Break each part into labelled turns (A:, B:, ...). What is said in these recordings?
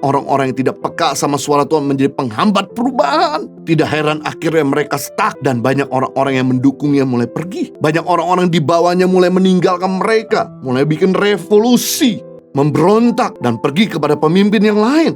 A: orang-orang yang tidak peka sama suara Tuhan menjadi penghambat perubahan. Tidak heran akhirnya mereka stuck dan banyak orang-orang yang mendukungnya mulai pergi. Banyak orang-orang di bawahnya mulai meninggalkan mereka, mulai bikin revolusi, memberontak dan pergi kepada pemimpin yang lain.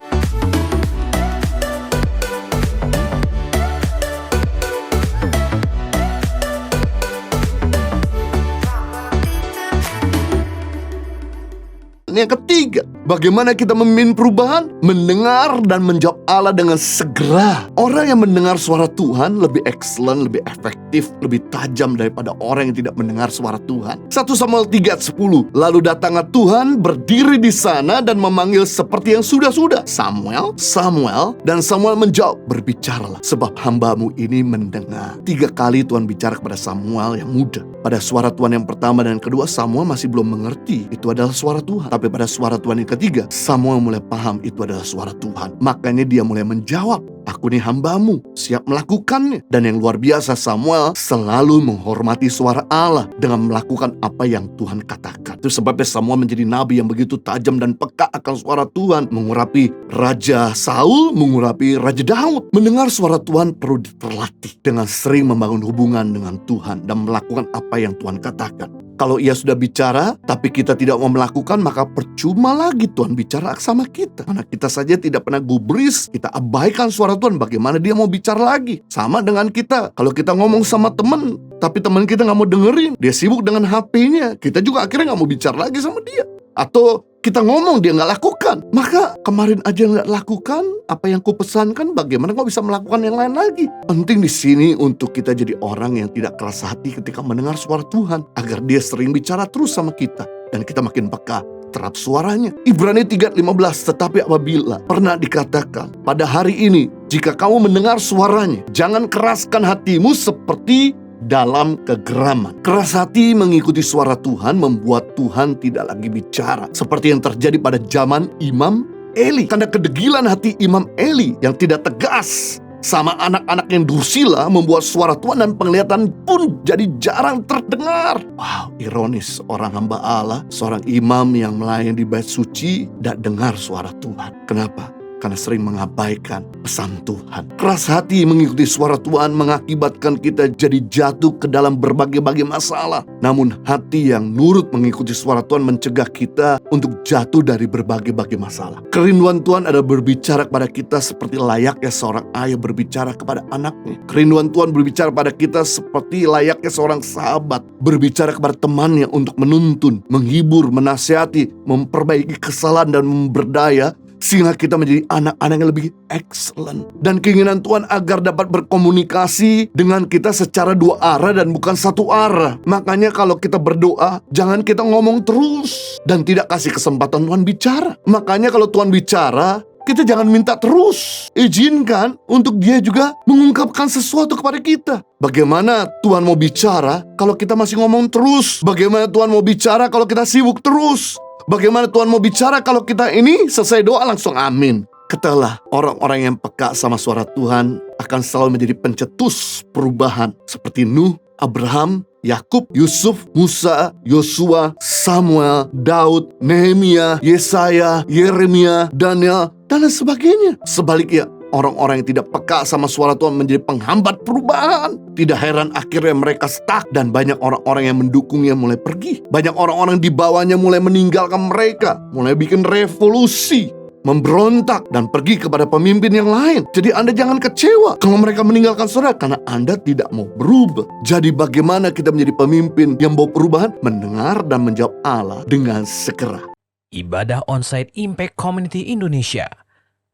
A: Yang ketiga, bagaimana kita memimpin perubahan? Mendengar dan menjawab Allah dengan segera. Orang yang mendengar suara Tuhan lebih excellent, lebih efektif, lebih tajam daripada orang yang tidak mendengar suara Tuhan. 1 Samuel 3:10. Lalu datanglah Tuhan berdiri di sana dan memanggil seperti yang sudah-sudah. Samuel, Samuel, dan Samuel menjawab, berbicaralah sebab hambamu ini mendengar. 3 kali Tuhan bicara kepada Samuel yang muda. Pada suara Tuhan yang pertama dan kedua, Samuel masih belum mengerti itu adalah suara Tuhan. Tapi pada suara Tuhan yang ketiga, Samuel mulai paham itu adalah suara Tuhan. Makanya dia mulai menjawab, aku ini hambamu, siap melakukannya. Dan yang luar biasa, Samuel selalu menghormati suara Allah dengan melakukan apa yang Tuhan katakan. Itu sebabnya Samuel menjadi nabi yang begitu tajam dan peka akan suara Tuhan. Mengurapi Raja Saul, mengurapi Raja Daud. Mendengar suara Tuhan perlu terlatih dengan sering membangun hubungan dengan Tuhan dan melakukan apa yang Tuhan katakan. Kalau ia sudah bicara, tapi kita tidak mau melakukan, maka percuma lagi Tuhan bicara sama kita. Karena kita saja tidak pernah gubris, kita abaikan suara Tuhan, bagaimana dia mau bicara lagi? Sama dengan kita, kalau kita ngomong sama teman, tapi teman kita nggak mau dengerin, dia sibuk dengan HP-nya, kita juga akhirnya nggak mau bicara lagi sama dia. Atau kita ngomong, dia nggak lakukan. Maka kemarin aja nggak lakukan apa yang kupesankan, bagaimana kau bisa melakukan yang lain lagi? Penting di sini untuk kita jadi orang yang tidak keras hati ketika mendengar suara Tuhan, agar dia sering bicara terus sama kita dan kita makin peka terhadap suaranya. Ibrani 3:15, tetapi apabila pernah dikatakan pada hari ini, jika kamu mendengar suaranya, jangan keraskan hatimu seperti dalam kegeraman. Keras hati mengikuti suara Tuhan membuat Tuhan tidak lagi bicara, seperti yang terjadi pada zaman Imam Eli. Karena kedegilan hati Imam Eli yang tidak tegas sama anak-anak yang dursila membuat suara Tuhan dan penglihatan pun jadi jarang terdengar. Wow, ironis, orang hamba Allah, seorang imam yang melayani di bait suci, tidak dengar suara Tuhan. Kenapa? Karena sering mengabaikan pesan Tuhan. Keras hati mengikuti suara Tuhan mengakibatkan kita jadi jatuh ke dalam berbagai-bagai masalah. Namun hati yang nurut mengikuti suara Tuhan mencegah kita untuk jatuh dari berbagai-bagai masalah. Kerinduan Tuhan adalah berbicara kepada kita seperti layaknya seorang ayah berbicara kepada anaknya. Kerinduan Tuhan berbicara pada kita seperti layaknya seorang sahabat berbicara kepada temannya untuk menuntun, menghibur, menasihati, memperbaiki kesalahan dan memberdaya, sehingga kita menjadi anak-anak yang lebih excellent. Dan keinginan Tuhan agar dapat berkomunikasi dengan kita secara dua arah dan bukan satu arah. Makanya kalau kita berdoa, jangan kita ngomong terus dan tidak kasih kesempatan Tuhan bicara. Makanya kalau Tuhan bicara, kita jangan minta terus. Izinkan untuk dia juga mengungkapkan sesuatu kepada kita. Bagaimana Tuhan mau bicara kalau kita masih ngomong terus? Bagaimana Tuhan mau bicara kalau kita sibuk terus? Bagaimana Tuhan mau bicara kalau kita ini selesai doa langsung amin? Ketahuilah, orang-orang yang peka sama suara Tuhan akan selalu menjadi pencetus perubahan. Seperti Nuh, Abraham, Yakub, Yusuf, Musa, Yosua, Samuel, Daud, Nehemia, Yesaya, Yeremia, Daniel, dan lain sebagainya. Sebaliknya, orang-orang yang tidak peka sama suara Tuhan menjadi penghambat perubahan. Tidak heran akhirnya mereka stuck dan banyak orang-orang yang mendukungnya mulai pergi. Banyak orang-orang di bawahnya mulai meninggalkan mereka, mulai bikin revolusi, memberontak dan pergi kepada pemimpin yang lain. Jadi Anda jangan kecewa kalau mereka meninggalkan saudara, karena Anda tidak mau berubah. Jadi bagaimana kita menjadi pemimpin yang bawa perubahan? Mendengar dan menjawab Allah dengan segera.
B: Ibadah Onsite Impact Community Indonesia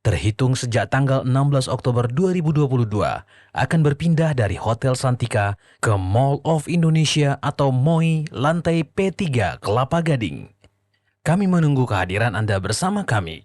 B: terhitung sejak tanggal 16 Oktober 2022 akan berpindah dari Hotel Santika ke Mall of Indonesia atau MOI lantai P3 Kelapa Gading. Kami menunggu kehadiran Anda bersama kami.